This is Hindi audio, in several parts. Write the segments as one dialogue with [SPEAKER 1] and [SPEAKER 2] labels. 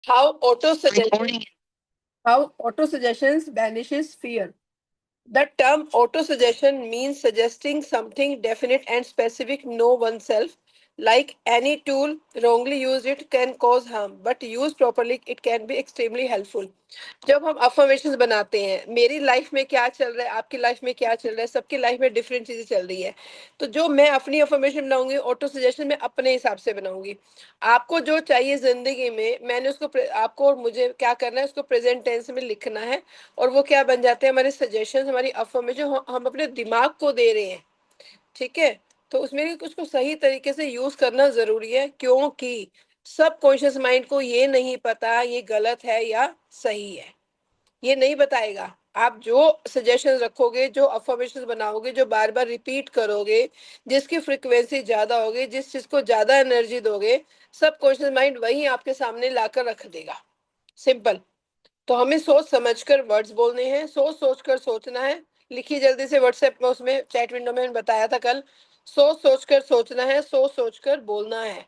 [SPEAKER 1] How auto suggestion how auto suggestions banishes fear. The term auto-suggestion means suggesting something definite and specific know oneself. Like any tool, wrongly used it can cause harm, but used properly it can be extremely helpful. जब हम अफर्मेशंस बनाते हैं, मेरी लाइफ में क्या चल रहा है, आपकी लाइफ में क्या चल रहा है, सबकी लाइफ में डिफरेंट चीजें चल रही है, तो जो मैं अपनी अफर्मेशन बनाऊंगी ऑटो सजेशन में अपने हिसाब से बनाऊंगी। आपको जो चाहिए जिंदगी में, मैंने उसको आपको और मुझे क्या करना है, उसको प्रेजेंट टेंस में लिखना है, और वो क्या बन जाते हैं हमारे सजेशन, हमारी अफर्मेशन हम अपने दिमाग को दे रहे हैं। ठीक है, तो उसमें उसको सही तरीके से यूज करना जरूरी है, क्योंकि सब कॉन्शियस माइंड को ये नहीं पता ये गलत है या सही है, ये नहीं बताएगा। आप जो सजेशन रखोगे, जो अफर्मेशन बनाओगे, जो बार बार रिपीट करोगे, जिसकी फ्रिक्वेंसी ज्यादा होगी, जिस चीज को ज्यादा एनर्जी दोगे, सब कॉन्शियस माइंड वही आपके सामने लाकर रख देगा। सिंपल। तो हमें सोच समझकर वर्ड्स बोलने हैं, सोच सोच कर सोचना है। लिखिए जल्दी से व्हाट्सएप में, उसमें चैट विंडो में मैंने बताया था कल। सोच सोच कर सोचना है, सोच सोच कर बोलना है,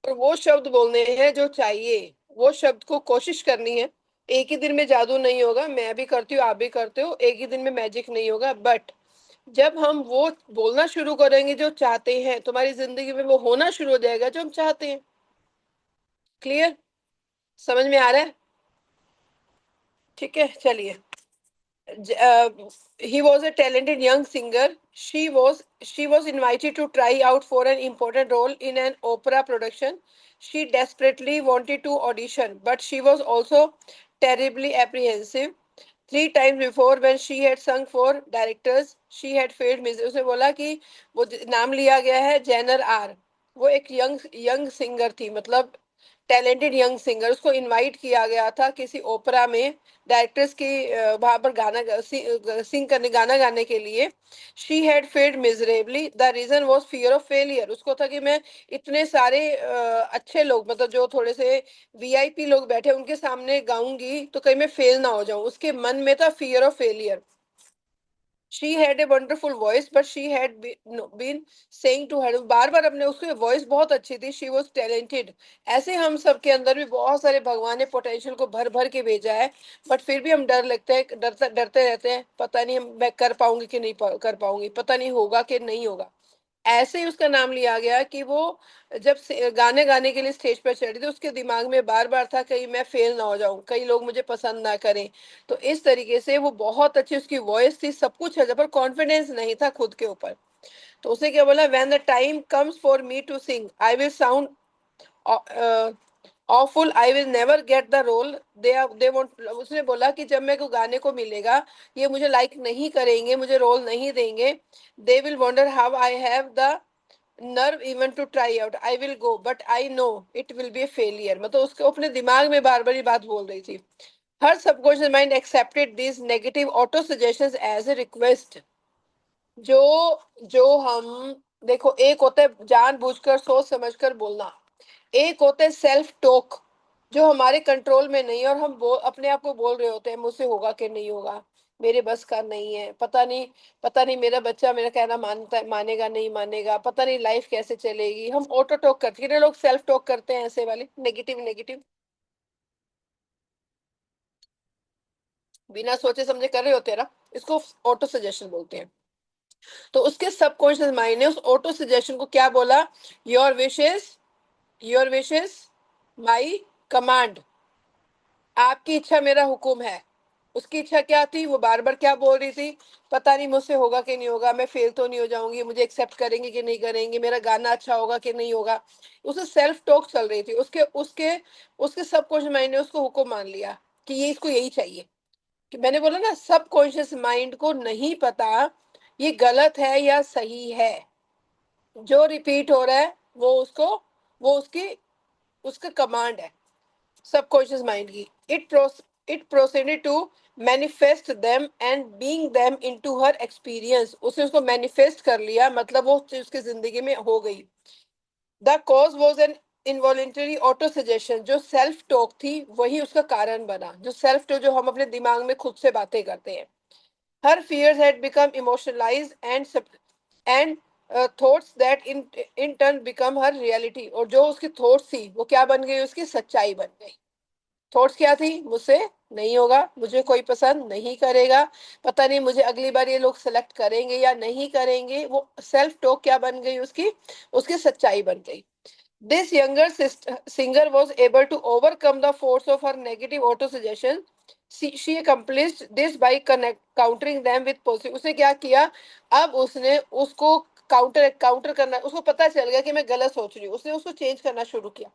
[SPEAKER 1] और वो शब्द बोलने हैं जो चाहिए। वो शब्द को कोशिश करनी है। एक ही दिन में जादू नहीं होगा, मैं भी करती हूँ, आप भी करते हो, एक ही दिन में मैजिक नहीं होगा, बट जब हम वो बोलना शुरू करेंगे जो चाहते हैं, तुम्हारी जिंदगी में वो होना शुरू हो जाएगा जो हम चाहते हैं। क्लियर? समझ में आ रहा है? ठीक है, चलिए। He was a talented young singer. She was invited to try out for an important role in an opera production. She desperately wanted to audition, but she was also terribly apprehensive. 3 times before, when she had sung for directors, she had failed miserably. उसने बोला कि वो नाम लिया गया है जेनर आर। वो एक यंग यंग सिंगर थी, मतलब टैलेंटेड यंग सिंगर। उसको इनवाइट किया गया था किसी ओपेरा में, डायरेक्टर्स की वहां पर सिंग करने, गाना गाने के लिए। She had failed miserably. The reason was fear of failure. उसको था कि मैं इतने सारे अच्छे लोग, मतलब जो थोड़े से वीआईपी लोग बैठे उनके सामने गाऊंगी तो कहीं मैं फेल ना हो जाऊं, उसके मन में था fear of failure. She had a wonderful voice, but she had been saying to her, बार बार अपने, उसकी वॉइस बहुत अच्छी थी, शी वॉज टैलेंटेड। ऐसे हम सब के अंदर भी बहुत सारे भगवान ने पोटेंशियल को भर भर के भेजा है, बट फिर भी हम डर लगते हैं, डरते रहते हैं, पता नहीं हम मैं कर पाऊंगी कि नहीं कर पाऊंगी, पता नहीं होगा कि नहीं होगा। ऐसे ही उसका नाम लिया गया कि वो जब गाने गाने के लिए स्टेज पर चढ़ी थी, उसके दिमाग में बार बार था कहीं मैं फेल ना हो जाऊं, कई लोग मुझे पसंद ना करें। तो इस तरीके से वो बहुत अच्छी उसकी वॉइस थी, सब कुछ है, पर कॉन्फिडेंस नहीं था खुद के ऊपर। तो उसने क्या बोला, when the time comes for me to sing I will sound awful, I will never get the role. They won't, उसने बोला कि जब मेरे को गाने को मिलेगा, ये मुझे लाइक नहीं करेंगे, मुझे रोल नहीं देंगे। They will wonder how I have the nerve even to try out, I will go but I know it will be a failure. मतलब उसको अपने दिमाग में बार बार ये बात बोल रही थी। Her subconscious mind accepted this negative auto suggestions as a request. जो जो हम, देखो, एक होता है जानबूझकर सोच समझकर बोलना, एक होता है सेल्फ टॉक, जो हमारे कंट्रोल में नहीं है, और हम अपने आप को बोल रहे होते हैं मुझसे होगा कि नहीं होगा, मेरे बस का नहीं है, पता नहीं मेरा बच्चा मेरा कहना मानेगा नहीं मानेगा, पता नहीं लाइफ कैसे चलेगी। हम ऑटो टॉक करते हैं, कितने लोग सेल्फ टॉक करते हैं ऐसे वाले, नेगेटिव नेगेटिव, बिना सोचे समझे कर रहे होते हैं ना, इसको ऑटो सजेशन बोलते हैं। तो उसके सबकॉन्शियस माइंड ने उस ऑटो सजेशन को क्या बोला, your wishes, your wishes my command, आपकी इच्छा मेरा हुक्म है। उसकी इच्छा क्या थी, वो बार बार क्या बोल रही थी, पता नहीं मुझसे होगा कि नहीं होगा, मैं फेल तो नहीं हो जाऊंगी, मुझे एक्सेप्ट करेंगे कि नहीं करेंगे, मेरा गाना अच्छा होगा कि नहीं होगा। उसे सेल्फ टॉक चल रही थी, उसके उसके उसके सबकॉन्शियस माइंड ने उसको हुक्म मान लिया कि ये इसको यही चाहिए। कि मैंने बोला ना, सबकॉन्शियस माइंड को नहीं पता ये गलत है या सही है, जो रिपीट हो रहा है वो उसको, वो उसकी, उसका कमांड है सबकॉन्शियस माइंड की। It proceeded to manifest them and being them into her experience. उसने उसको मैनिफेस्ट कर लिया, मतलब वो उसकी जिंदगी में हो गई। The cause was an involuntary auto suggestion. जो सेल्फ टॉक थी वही उसका कारण बना, जो सेल्फ टॉक, जो हम अपने दिमाग में खुद से बातें करते हैं। हर fears had become emotionalized and thoughts that in turn become her reality, और जो उसकी थॉट्स थी वो क्या बन गई, उसकी सच्चाई बन गई। थॉट्स क्या थी, मुझसे नहीं होगा, मुझे कोई पसंद नहीं करेगा, पता नहीं मुझे अगली बार ये लोग सेलेक्ट करेंगे या नहीं करेंगे, वो सेल्फ टॉक क्या बन गई उसकी, उसकी सच्चाई बन गई। This younger singer was able to overcome the force of her negative auto-suggestion. She accomplished this by countering them with positive. उसने क्या किया, अब उसने उसको काउंटर करना, उसको पता चल गया कि मैं गलत सोच रही हूँ, उसने उसको चेंज करना शुरू किया,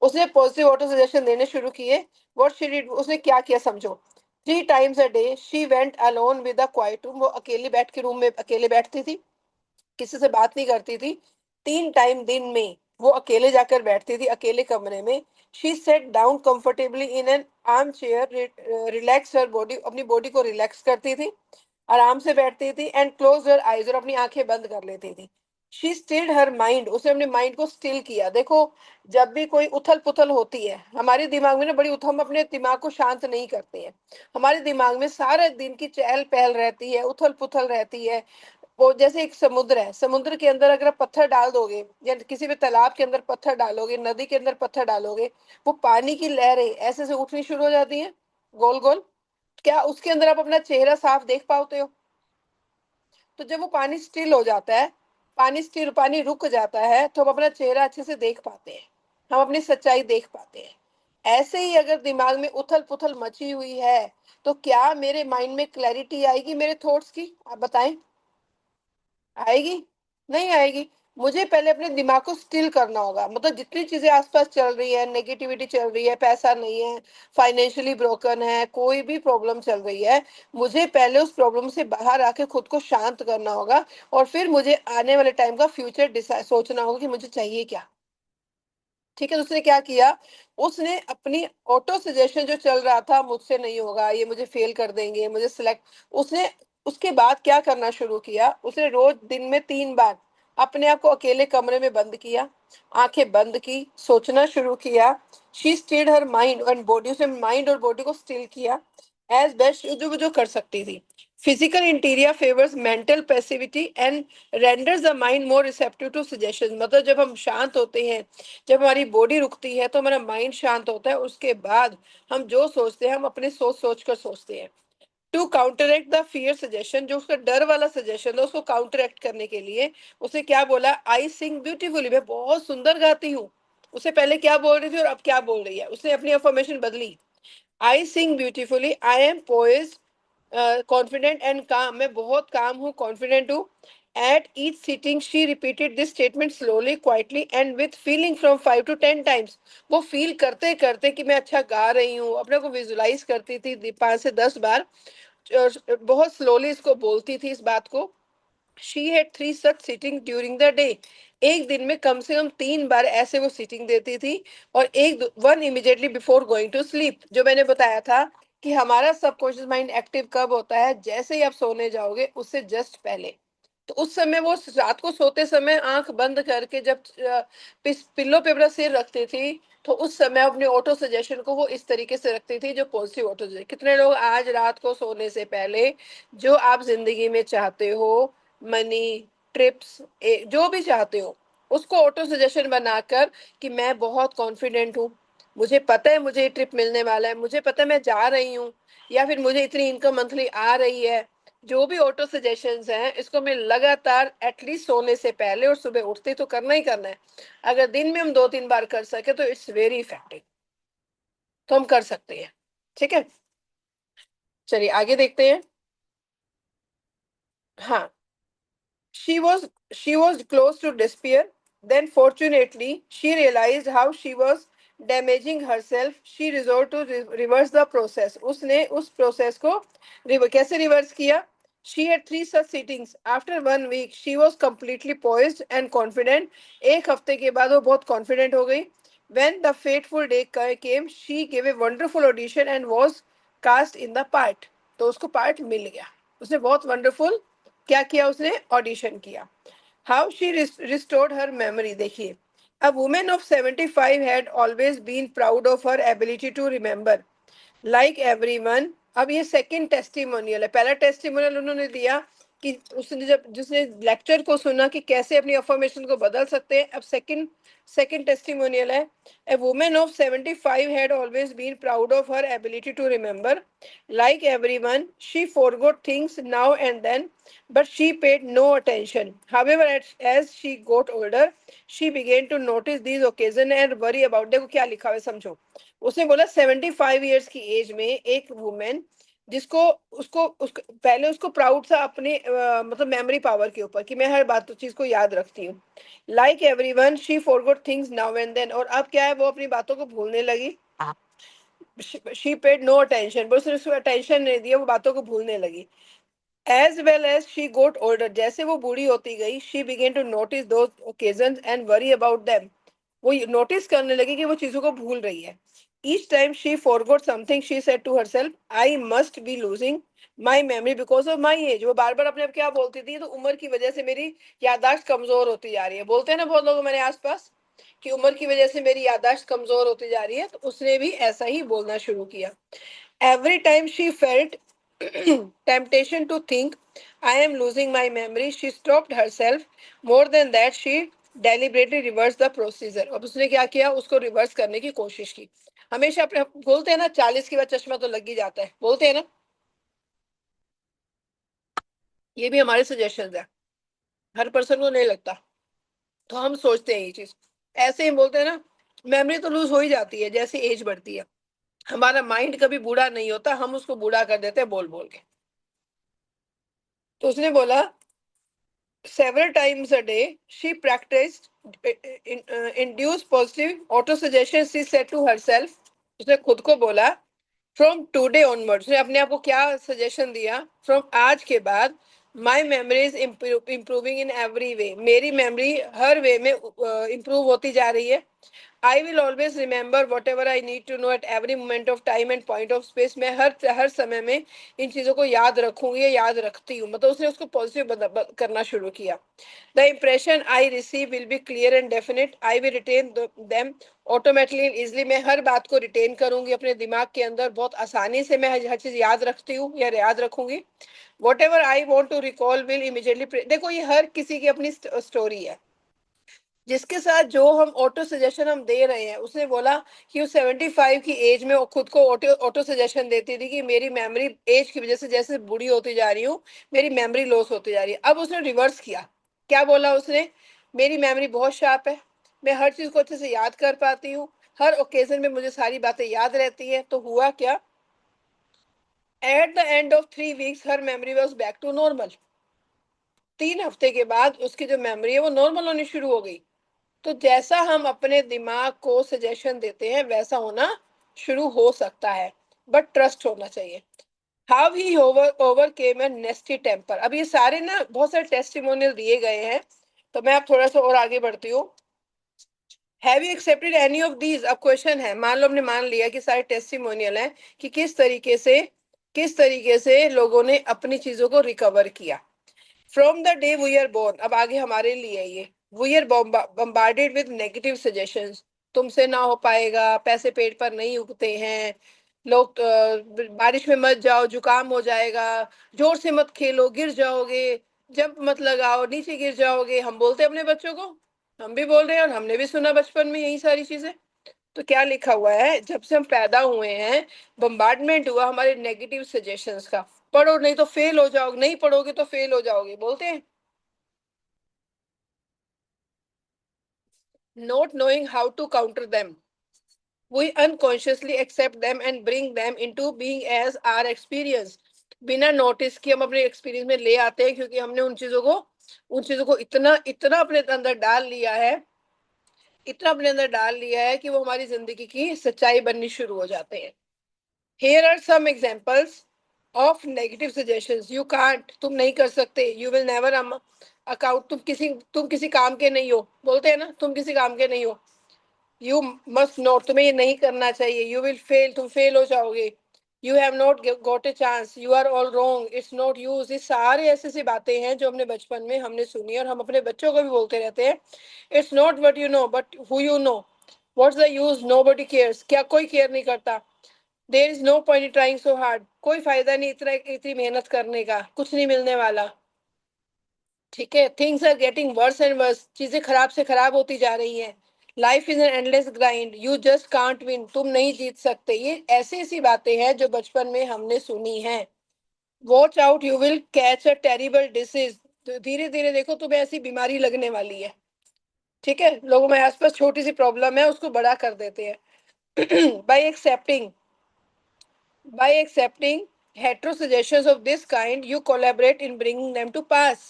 [SPEAKER 1] उसने पॉजिटिव ऑटो सजेशन देने शुरू किए। व्हाट शी डिड, उसने क्या किया समझो। 3 times a day she went alone with a quiet room, वो अकेले बैठ के रूम में अकेले बैठती थी, किसी से बात नहीं करती थी। 3 टाइम दिन में वो अकेले जाकर बैठती थी, अकेले कमरे में। She said down comfortably in an arm chair, relax her body, अपनी बॉडी को रिलैक्स करती थी, आराम से बैठती थी, एंड क्लोज हर आईज, और अपनी आंखें बंद कर लेती थी। शी स्टिल्ड हर माइंड, उसने अपने माइंड को स्टिल किया। देखो, जब भी कोई उथल पुथल होती है हमारे दिमाग में ना, बड़ी हम अपने दिमाग को शांत नहीं करते हैं, हमारे दिमाग में सारे दिन की चहल पहल रहती है, उथल पुथल रहती है। वो जैसे एक समुद्र है, समुद्र के अंदर अगर आप पत्थर डाल दोगे, या किसी भी तालाब के अंदर पत्थर डालोगे, नदी के अंदर पत्थर डालोगे, वो पानी की लहरें ऐसे से उठनी शुरू हो जाती हैं, गोल गोल। क्या उसके अंदर आप अपना चेहरा साफ देख पाते हो? तो जब वो पानी स्टिल हो जाता है, पानी रुक जाता है, तो हम अपना चेहरा अच्छे से देख पाते हैं, हम अपनी सच्चाई देख पाते हैं। ऐसे ही अगर दिमाग में उथल पुथल मची हुई है, तो क्या मेरे माइंड में क्लैरिटी आएगी मेरे थॉट्स की? आप बताएं, आएगी? नहीं आएगी। मुझे पहले अपने दिमाग को स्टिल करना होगा, मतलब जितनी चीजें आसपास चल रही है, नेगेटिविटी चल रही है, पैसा नहीं है, फाइनेंशियली ब्रोकन है, कोई भी प्रॉब्लम चल रही है, मुझे पहले उस प्रॉब्लम से बाहर आके खुद को शांत करना होगा, और फिर मुझे आने वाले टाइम का फ्यूचर डिसाइड सोचना होगा कि मुझे चाहिए क्या। ठीक है, तो उसने क्या किया, उसने अपनी ऑटो सजेशन जो चल रहा था, मुझसे नहीं होगा, ये मुझे फेल कर देंगे, मुझे सिलेक्ट, उसने उसके बाद क्या करना शुरू किया, उसने रोज दिन में 3 बार अपने आप को अकेले कमरे में बंद किया, आंखें बंद की, सोचना शुरू किया। She stilled her mind and body, उसने माइंड और बॉडी को स्टिल किया एज बेस्ट जो जो कर सकती थी। Physical interior favours mental passivity and renders the mind more receptive to suggestion, मतलब जब हम शांत होते हैं, जब हमारी बॉडी रुकती है, तो हमारा माइंड शांत होता है, उसके बाद हम जो सोचते हैं, हम अपने सोच सोच कर सोचते हैं। To counteract the fear suggestion, जो उसका डर वाला सजेशन है, उसको काउंटरएक्ट करने के लिए उसने क्या बोला, आई सिंग ब्यूटीफुली, मैं बहुत सुंदर गाती हूँ। उससे पहले क्या बोल रही थी और अब क्या बोल रही है, उसने अपनी अफर्मेशन बदली। I sing beautifully, I am poise, confident and calm, मैं बहुत काम हूँ, कॉन्फिडेंट हूँ। At each sitting she repeated this statement slowly, quietly and with feeling from 5 to 10 times। वो फील करते करते कि मैं अच्छा गा रही हूँ, अपने को विजुलाइज करती थी 5 से 10 बार, बहुत स्लोली इसको बोलती थी इस बात को। She had 3 such sitting during the day, एक दिन में कम से कम 3 बार ऐसे वो सीटिंग देती थी, और एक one immediately before going to sleep. जो मैंने बताया था कि हमारा सबकॉन्शियस माइंड एक्टिव कब होता है, जैसे ही आप सोने जाओगे उससे जस्ट पहले। तो उस समय वो रात को सोते समय आंख बंद करके जब पिल्लो पे अपना सिर रखती थी, तो उस समय अपने ऑटो सजेशन को वो इस तरीके से रखती थी, जो पॉजिटिव ऑटो सजेशन। कितने लोग आज रात को सोने से पहले जो आप जिंदगी में चाहते हो, मनी, ट्रिप्स, जो भी चाहते हो, उसको ऑटो सजेशन बनाकर कि मैं बहुत कॉन्फिडेंट हूँ, मुझे पता है मुझे ये ट्रिप मिलने वाला है, मुझे पता है मैं जा रही हूँ, या फिर मुझे इतनी इनकम मंथली आ रही है, जो भी ऑटो सजेशंस हैं, इसको मैं लगातार एटलीस्ट सोने से पहले और सुबह उठते तो करना ही करना है। अगर दिन में हम 2-3 बार कर सके तो इट्स वेरी इफेक्टिव, तो हम कर सकते हैं। ठीक है, चलिए आगे देखते हैं। हाँ, She was she was close to despair. Then fortunately she realized how she was damaging herself. She resolved to reverse the process. उसने उस process को कैसे reverse किया? She had 3 such sittings. After 1 week, she was completely poised and confident. एक हफ्ते के बाद वो बहुत confident हो गई. When the fateful day came, she gave a wonderful audition and was cast in the part. तो उसको part मिल गया. उसने बहुत wonderful क्या किया, उसने ऑडिशन किया। How she restored her memory, देखिए। A women of 75 had always been proud of her ability to remember like everyone. अब ये सेकंड टेस्टिमोनियल है, पहला टेस्टिमोनियल उन्होंने दिया कि उसने जब जिसने लेक्चर को सुना कि कैसे अपनी अफर्मेशन को बदल सकते हैं। अब सेकंड टेस्टिमोनियल है। A woman of 75 had always been proud of her ability to remember. Like everyone, she forgot things now and then, but she paid no attention. However, as she got older, she began to notice these occasions and worry about। देखो क्या लिखा हुआ है, समझो। उसने बोला 75 ईयर्स की एज में एक वुमेन, जिसको उसको पहले उसको प्राउड था अपने मतलब मेमोरी पावर के ऊपर कि मैं हर बात चीज को याद रखती हूँ। Like everyone she forgot things now and then, और अब क्या है, वो अपनी बातों को भूलने लगी। शी पेड नो अटेंशन, बस उसने उसको अटेंशन नहीं दिया, वो बातों को भूलने लगी। As well as she got older, जैसे वो बूढ़ी होती गई, she began to notice those occasions and worry about them. वो नोटिस करने लगी कि वो चीजों को भूल रही है। Each time she forgot something she said to herself, I must be losing my memory because of my age. वो बार बार अपने आप क्या बोलती थी, तो उम्र की वजह से मेरी याददाश्त कमजोर होती जा रही है। बोलते हैं ना बहुत लोग हमारे आसपास कि उम्र की वजह से मेरी याददाश्त कमजोर होती जा रही है, तो उसने भी ऐसा ही बोलना शुरू किया। Every time she felt temptation to think, I am losing my memory, she stopped herself. More than that, she deliberately reversed the procedure। अब उसने क्या किया, उसको रिवर्स करने की कोशिश की। हमेशा अपने बोलते हैं ना, 40 के बाद चश्मा तो लग ही जाता है, बोलते हैं ना। ये भी हमारे सजेशन है, हर पर्सन को नहीं लगता, तो हम सोचते हैं ये चीज। ऐसे ही बोलते हैं ना, मेमोरी तो लूज हो ही जाती है जैसे एज बढ़ती है। हमारा माइंड कभी बूढ़ा नहीं होता, हम उसको बूढ़ा कर देते हैं बोल बोल के। तो उसने बोला several times a day she practiced induce positive auto suggestions। she said to herself, उसने खुद को बोला, फ्रॉम टूडे ऑनवर्ड, उसने अपने आप को क्या सजेशन दिया, फ्रॉम आज के बाद, my memory is improving in every way, मेरी मेमोरी हर वे में इम्प्रूव होती जा रही है। I will always remember whatever I need to know at every moment of time and point of space. मैं हर समय में इन चीजों को याद रखूंगी या याद रखती हूँ। मतलब उसने उसको पॉजिटिव करना शुरू किया। The impression I receive will be clear and definite, I will retain them automatically easily. मैं हर बात को रिटेन करूंगी अपने दिमाग के अंदर, बहुत आसानी से मैं हर चीज याद रखती हूँ या याद रखूंगी। Whatever I want to recall will immediately. देखो ये हर किसी की अपनी स्टोरी है, जिसके साथ जो हम ऑटो सजेशन हम दे रहे हैं। उसने बोला कि वो 75 की एज में वो खुद को ऑटो ऑटो सजेशन देती थी कि मेरी मेमोरी एज की वजह से जैसे बूढ़ी होती जा रही हूँ, मेरी मेमोरी लॉस होती जा रही है। अब उसने रिवर्स किया। क्या बोला उसने, मेरी मेमोरी बहुत शार्प है, मैं हर चीज को अच्छे से याद कर पाती हूँ, हर ओकेजन में मुझे सारी बातें याद रहती है। तो हुआ क्या, at the end of 3 weeks her memory was back to normal. 3 हफ्ते के बाद उसकी जो मेमोरी है वो नॉर्मल होनी शुरू हो गई। तो जैसा हम अपने दिमाग को सजेशन देते हैं वैसा होना शुरू हो सकता है, बट ट्रस्ट होना चाहिए। How he overcame a nasty temper. अब ये सारे ना बहुत सारे टेस्टिमोनियल दिए गए हैं, तो मैं अब थोड़ा सा और आगे बढ़ती हूँ। Have you accepted any of these. अब क्वेश्चन है, मान लो हमने मान लिया कि सारे टेस्टिमोनियल हैं कि किस तरीके से लोगों ने अपनी चीजों को रिकवर किया। From the day we are born, अब आगे हमारे लिए ये, we are bombarded with negative suggestions. तुमसे ना हो पाएगा, पैसे पेट पर नहीं उगते हैं, लोग बारिश में मत जाओ जुकाम हो जाएगा, जोर से मत खेलो गिर जाओगे, जंप मत लगाओ नीचे गिर जाओगे। हम बोलते हैं अपने बच्चों को, हम भी बोल रहे हैं और हमने भी सुना बचपन में यही सारी चीजें। तो क्या लिखा हुआ है, जब से हम पैदा हुए हैं बम्बार्डमेंट हुआ हमारे नेगेटिव सजेशंस का। पढ़ो नहीं तो फेल हो जाओगे, नहीं पढ़ोगे तो फेल हो जाओगे, बोलते हैं। Not knowing how to counter them, we unconsciously accept them and bring them into being as our experience. बिना नोटिस किए हम अपने एक्सपीरियंस में ले आते हैं, क्योंकि हमने उन चीजों को इतना इतना अपने अंदर डाल लिया है, इतना अपने अंदर डाल लिया है कि वो हमारी जिंदगी की सच्चाई बननी शुरू हो जाते हैं। Here are some examples of negative suggestions. You can't, तुम नहीं कर सकते। You will never account, तुम किसी काम के नहीं हो, बोलते हैं ना, तुम किसी काम के नहीं हो। You must not, तुम्हें ये नहीं करना चाहिए। You will fail, तुम फेल हो जाओगे। You have not got a chance, you are all wrong, it's not use। ये सारे ऐसी सी बातें हैं जो हमने बचपन में हमने सुनी और हम अपने बच्चों को भी बोलते रहते हैं। It's not what you know but who you know। What's the use, nobody cares, क्या कोई केयर नहीं करता। There is no point trying so hard, कोई फायदा नहीं इतनी मेहनत करने का, कुछ नहीं मिलने वाला। ठीक है, things are getting worse and worse, चीजें खराब से खराब होती जा रही हैं। Life is an endless grind, you just can't win, तुम नहीं जीत सकते। ये ऐसी ऐसी बातें हैं जो बचपन में हमने सुनी हैं। Watch out, you will catch a terrible disease, धीरे धीरे देखो तुम्हें ऐसी बीमारी लगने वाली है। ठीक है, लोगों में आसपास छोटी सी प्रॉब्लम है उसको बड़ा कर देते हैं। By accepting hetero suggestions of this kind, you collaborate in bringing them to pass.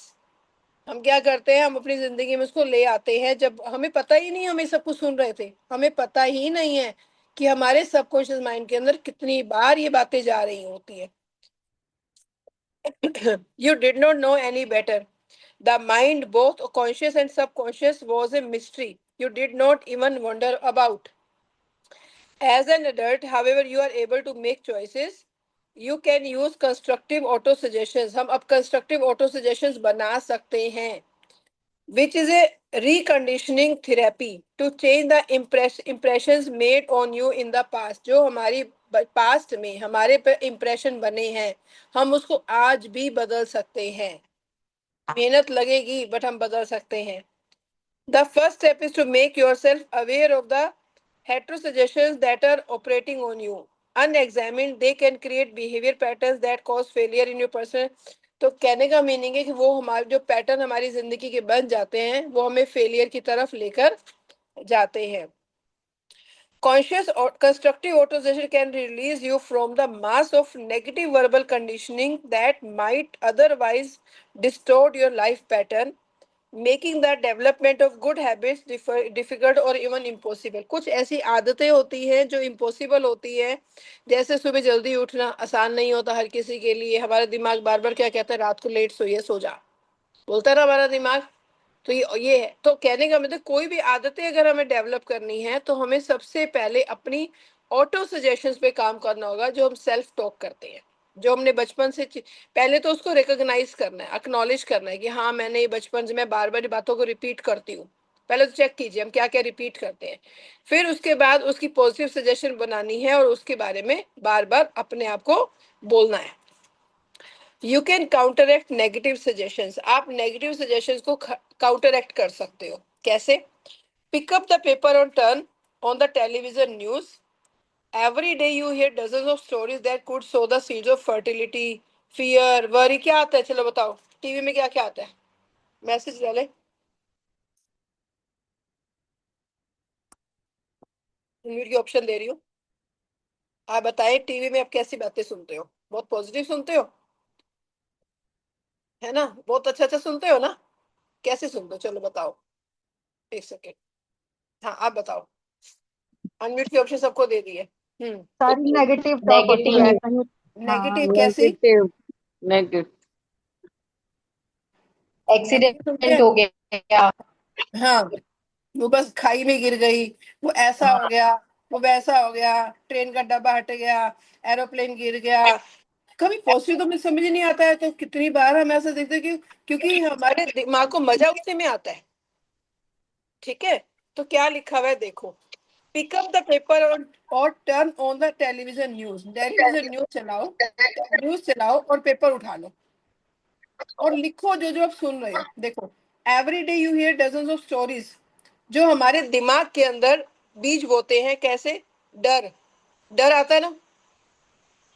[SPEAKER 1] हम क्या करते हैं, हम अपनी जिंदगी में उसको ले आते हैं जब हमें पता ही नहीं, हमें सब कुछ सुन रहे थे, हमें पता ही नहीं है कि हमारे सबकॉन्शियस माइंड के अंदर कितनी बार ये बातें जा रही होती है। You did not know any better. The mind, both conscious and subconscious, was a mystery you did not even wonder about. As an adult, however, you are able to make choices. You can use constructive auto suggestions. हम अब constructive auto suggestions बना सकते हैं, which is a reconditioning therapy to change the impressions made on you in the past. जो हमारी पास्ट में हमारे पे इम्प्रेशन बने हैं, हम उसको आज भी बदल सकते हैं। मेहनत लगेगी बट हम बदल सकते हैं। The first step is to make yourself aware of the heterosuggestions that are operating on you. Unexamined, they can create behavior patterns that cause failure in your personal. तो कहने का मीनिंग है कि वो हमारे जो पैटर्न हमारी जिंदगी के बन जाते हैं वो हमें फेलियर की तरफ लेकर जाते हैं। Conscious or constructive autosuggestion can release you from the mass of negative verbal conditioning that might otherwise distort your life pattern, making the development of good habits difficult और इवन इम्पॉसिबल। कुछ ऐसी आदतें होती हैं जो इम्पॉसिबल होती है, जैसे सुबह जल्दी उठना आसान नहीं होता हर किसी के लिए। हमारा दिमाग बार बार क्या कहता है, रात को लेट सोइए, सो जा, बोलता है ना हमारा दिमाग। तो ये है, तो कहने का मतलब कोई भी आदतें अगर हमें डेवलप करनी है तो हमें सबसे पहले अपनी ऑटो सजेशंस पे काम करना होगा, जो हम सेल्फ टॉक करते हैं, जो हमने बचपन से पहले तो उसको रिकॉग्नाइज करना है, एक्नॉलेज करना है कि हाँ मैंने ये बचपन से मैं बार बार बातों को रिपीट करती हूँ। पहले तो चेक कीजिए हम क्या क्या रिपीट करते हैं, फिर उसके बाद उसकी पॉजिटिव सजेशन बनानी है और उसके बारे में बार बार अपने आप को बोलना है। You can counteract negative suggestions, आप नेगेटिव सजेशंस को काउंटरएक्ट कर सकते हो। कैसे? पिक अप द पेपर और turn on the television news. Every day you here dozens of stories that could so the seeds of fertility, fear, worry. क्या आता है, चलो बताओ, टीवी में क्या क्या आता है? मैसेज डाले, म्यूट की ऑप्शन दे रही हूँ। आप बताएं टीवी में आप कैसी बातें सुनते हो? बहुत पॉजिटिव सुनते हो, है ना? बहुत अच्छा अच्छा सुनते हो ना? कैसे सुनते हो, चलो बताओ, एक सेकेंड। हाँ आप बताओ, अनम्यूट की ऑप्शन सबको दे दी है।
[SPEAKER 2] सारी नेगेटिव टॉक होती है
[SPEAKER 3] नेगेटिव
[SPEAKER 2] कहीं। हाँ।
[SPEAKER 1] नेगेटिव कैसी?
[SPEAKER 3] नेगेटिव नेगेटिव
[SPEAKER 1] नेगेटिव सुनते
[SPEAKER 3] एक्सीडेंट
[SPEAKER 1] हैं।
[SPEAKER 3] हो गया।
[SPEAKER 1] हाँ, वो बस खाई में गिर गई, वो ऐसा हो गया, वो वैसा हो गया, ट्रेन का डब्बा हट गया, एरोप्लेन गिर गया। कभी पॉजिटिव तो मुझे समझ ही नहीं आता है, तो कितनी बार हम ऐसा देखते हैं कि क्योंकि हमारे दिमाग को मजा उसी में आता है। ठीक है, तो क्या लिखा हुआ है देखो, पिक अप द पेपर और turn on the television news चलाओ, न्यूज चलाओ और पेपर उठा लो और लिखो जो जो आप सुन रहे हो। देखो, every day you here dozens of stories, जो हमारे दिमाग के अंदर बीज बोते हैं। कैसे? डर, डर आता है ना,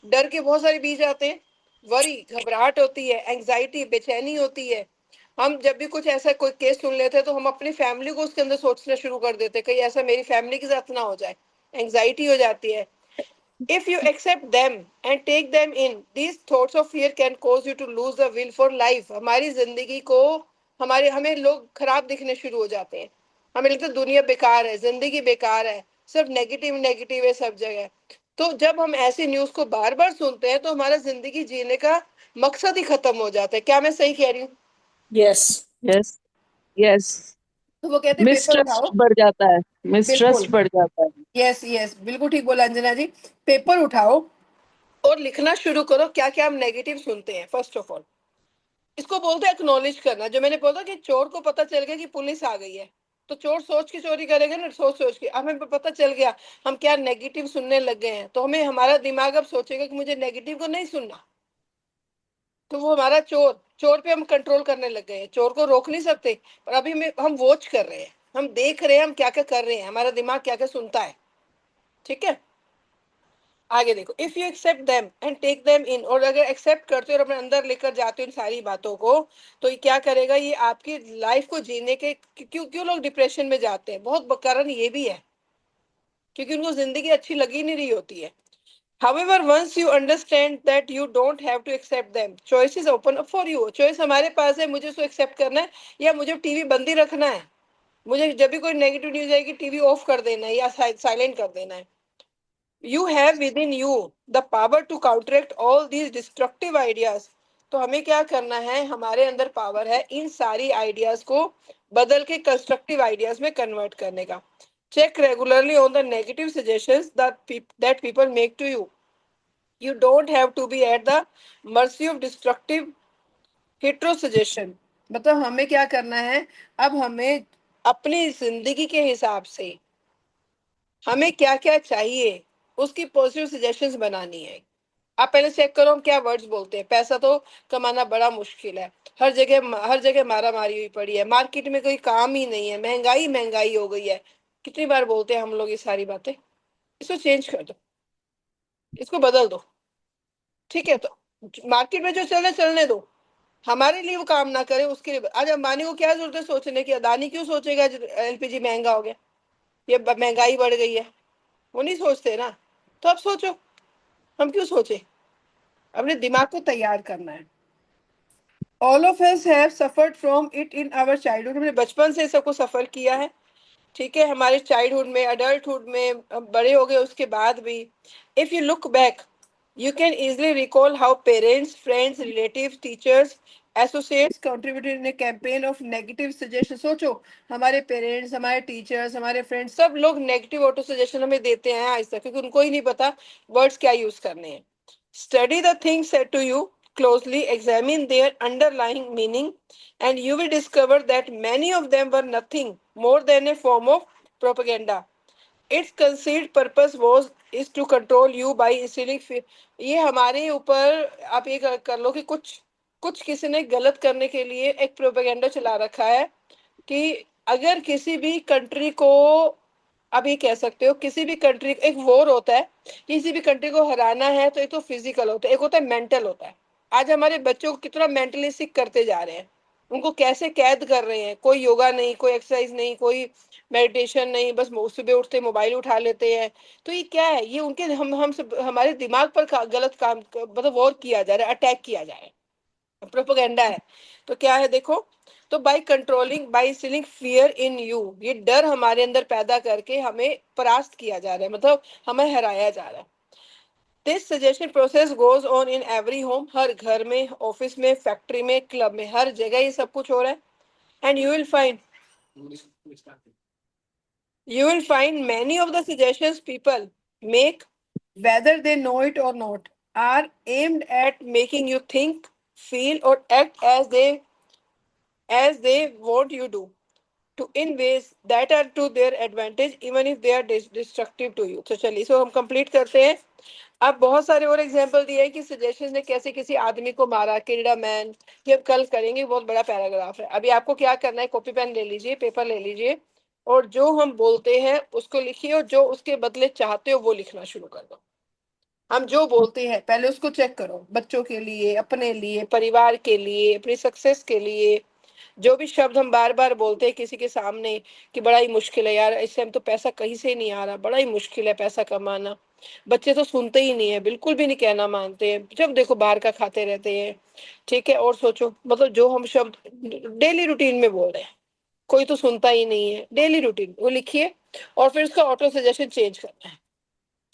[SPEAKER 1] डर के बहुत सारे बीज आते हैं। वरी, घबराहट होती है, एंजाइटी, बेचैनी होती है। हम जब भी कुछ ऐसा कोई केस सुन लेते हैं तो हम अपनी फैमिली को उसके अंदर सोचना शुरू कर देते हैं, कहीं ऐसा मेरी फैमिली के साथ ना हो जाए, एंजाइटी हो जाती है। If you accept them and take them in, these thoughts of fear can cause you to lose the will for life. हमारी जिंदगी को हमें लोग खराब दिखने शुरू हो जाते हैं, हमें लगता है दुनिया बेकार है, जिंदगी बेकार है, सिर्फ नेगेटिव नेगेटिव है सब जगह। तो जब हम ऐसी न्यूज को बार बार सुनते हैं तो हमारा जिंदगी जीने का मकसद ही खत्म हो जाता है। क्या मैं सही कह रही हूँ?
[SPEAKER 3] Yes yes yes.
[SPEAKER 1] तो वो कहते हैं पेपर
[SPEAKER 3] मिसट्रस्ट
[SPEAKER 1] उठाओ।
[SPEAKER 3] बढ़ जाता है,
[SPEAKER 1] बिल्कुल,
[SPEAKER 3] मिसट्रस्ट बढ़ जाता है।
[SPEAKER 1] यस यस, बिल्कुल ठीक बोला अंजना जी। पेपर उठाओ और लिखना शुरू करो क्या क्या हम नेगेटिव सुनते हैं। फर्स्ट ऑफ ऑल इसको बोलते हैं एक्नॉलेज करना। जो मैंने बोला कि चोर को पता चल गया कि पुलिस आ गई है, तो चोर सोच के चोरी करेगा ना, सोच सोच के। अब हमें पता चल गया हम क्या नेगेटिव सुनने लग गए हैं, तो हमें हमारा दिमाग अब सोचेगा कि मुझे नेगेटिव को नहीं सुनना, तो वो हमारा चोर चोर पे हम कंट्रोल करने लग गए हैं, चोर को रोक नहीं सकते, पर अभी हम वॉच कर रहे हैं, हम देख रहे हैं हम क्या क्या कर रहे हैं, हमारा दिमाग क्या क्या सुनता है। ठीक है, आगे देखो, if you accept them and take them in, और अगर एक्सेप्ट करते हो और अपने अंदर लेकर जाते हो इन सारी बातों को, तो ये क्या करेगा, ये आपकी लाइफ को जीने के, क्यों क्यों लोग डिप्रेशन में जाते हैं, बहुत कारण ये भी है, क्योंकि उनको जिंदगी अच्छी लगी नहीं रही होती है। However, once you understand that you don't have to accept them, choice is open up for you. Choice हमारे पास है, मुझे उसको एक्सेप्ट करना है या मुझे टीवी बंद ही रखना है, मुझे जब भी कोई नेगेटिव न्यूज आएगी टीवी ऑफ कर देना है या साइलेंट कर देना है। You have within you the power to counteract all these destructive ideas. तो हमें क्या करना है, हमारे अंदर पावर है इन सारी आइडियाज को बदल के कंस्ट्रक्टिव आइडियाज में कन्वर्ट करने का। Check regularly on the negative suggestions that people make to you. You don't have to be at the mercy of destructive hetero suggestion. मतलब हमें क्या करना है, अब हमें अपनी जिंदगी के हिसाब से हमें क्या क्या चाहिए उसकी पॉजिटिव सजेशंस बनानी है। आप पहले चेक करो हम क्या वर्ड्स बोलते हैं। पैसा तो कमाना बड़ा मुश्किल है, हर जगह मारा मारी हुई पड़ी है, मार्केट में कोई काम ही नहीं है, महंगाई महंगाई हो गई है। कितनी बार बोलते हैं हम लोग ये सारी बातें। इसको चेंज कर दो, इसको बदल दो। ठीक है, तो मार्केट में जो चले चलने दो, हमारे लिए वो काम ना करे उसके लिए। आज अंबानी को क्या जरूरत है सोचने की, अदानी क्यों सोचेगा एलपीजी महंगा हो गया, ये महंगाई बढ़ गई है, वो नहीं सोचते ना। तो अब सोचो, हम क्यों सोचे, अपने दिमाग को तैयार करना है। All of us have suffered from it in our childhood, हमने बचपन से सबको सफर किया है। ठीक है, हमारे चाइल्डहुड में, अडल्टहुड में, बड़े हो गए उसके बाद भी। If you look back you can easily recall how parents, friends, relatives, teachers, associates contributed in a campaign of negative suggestion. सोचो, हमारे पेरेंट्स, हमारे टीचर्स, हमारे फ्रेंड्स, सब लोग नेगेटिव ऑटो सजेशन हमें देते हैं आज तक, क्योंकि उनको ही नहीं पता वर्ड्स क्या यूज करने हैं। Study the things said to you closely, examine their underlying meaning, and you will discover that many of them were nothing more than a form of propaganda. Its concealed purpose was is to control you by instilling fear. ये हमारे ऊपर आप ये कर लो कि कुछ कुछ किसी ने गलत करने के लिए एक प्रोपेगेंडा चला रखा है कि अगर किसी भी कंट्री को, आप ये कह सकते हो किसी भी कंट्री, एक वॉर होता है, किसी भी कंट्री को हराना है तो एक तो फिजिकल होता है, एक होता है मेंटल होता है। आज हमारे बच्चों को कितना मेंटली सिक करते जा रहे हैं, उनको कैसे कैद कर रहे हैं, कोई योगा नहीं, कोई एक्सरसाइज नहीं, कोई मेडिटेशन नहीं, बस सुबह उठते मोबाइल उठा लेते हैं। तो ये क्या है, ये उनके हम सब हमारे दिमाग पर गलत काम मतलब वॉर किया जा रहा है, अटैक किया जा रहा है, प्रोपेगेंडा है। तो क्या है देखो, तो by controlling, by instilling fear in you, ये डर हमारे अंदर पैदा करके हमें परास्त किया जा रहा है, मतलब हमें हराया जा रहा है। This suggestion process goes on in every home, हर घर में, ऑफिस में, फैक्ट्री में, क्लब में, हर जगह ये सब कुछ हो रहा है। And you will find many of the suggestions people make, whether they know it or not, are aimed at making you think, feel, or act as they want you to in ways that are to their advantage, even if they are destructive to you. तो चलिए, सो हम कंप्लीट करते हैं। अब बहुत सारे और एग्जांपल दिए हैं कि सजेशन ने कैसे किसी आदमी को मारा, किरडा मैन, ये हम कल करेंगे, बहुत बड़ा पैराग्राफ है। अभी आपको क्या करना है, कॉपी पेन ले लीजिए, पेपर ले लीजिए, और जो हम बोलते हैं उसको लिखिए, और जो उसके बदले चाहते हो वो लिखना शुरू कर दो। हम जो बोलते हैं पहले उसको चेक करो, बच्चों के लिए, अपने लिए, परिवार के लिए, अपनी सक्सेस के लिए। जो भी शब्द हम बार बार बोलते हैं किसी के सामने कि बड़ा ही मुश्किल है यार, इस टाइम तो पैसा कहीं से नहीं आ रहा, बड़ा ही मुश्किल है पैसा कमाना, बच्चे तो सुनते ही नहीं है, बिल्कुल भी नहीं कहना मानते हैं, जब देखो बाहर का खाते रहते हैं। ठीक है, और सोचो, मतलब जो हम शब्द डेली रूटीन में बोल रहे हैं, कोई तो सुनता ही नहीं है, डेली रूटीन वो लिखिए, और फिर उसका ऑटो सजेशन चेंज करना है,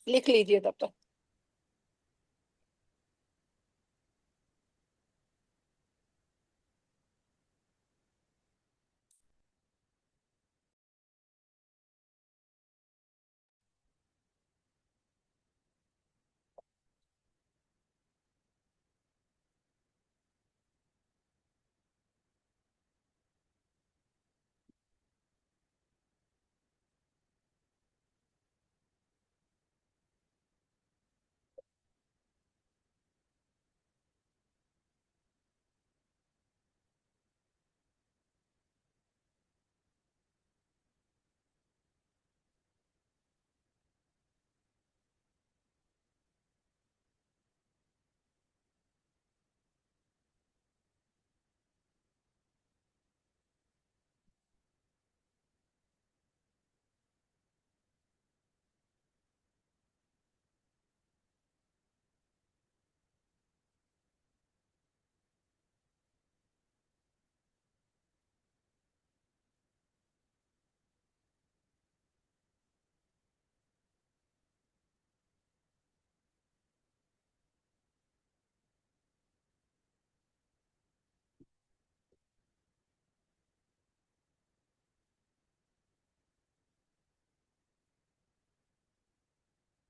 [SPEAKER 1] लिख लीजिए तब तक।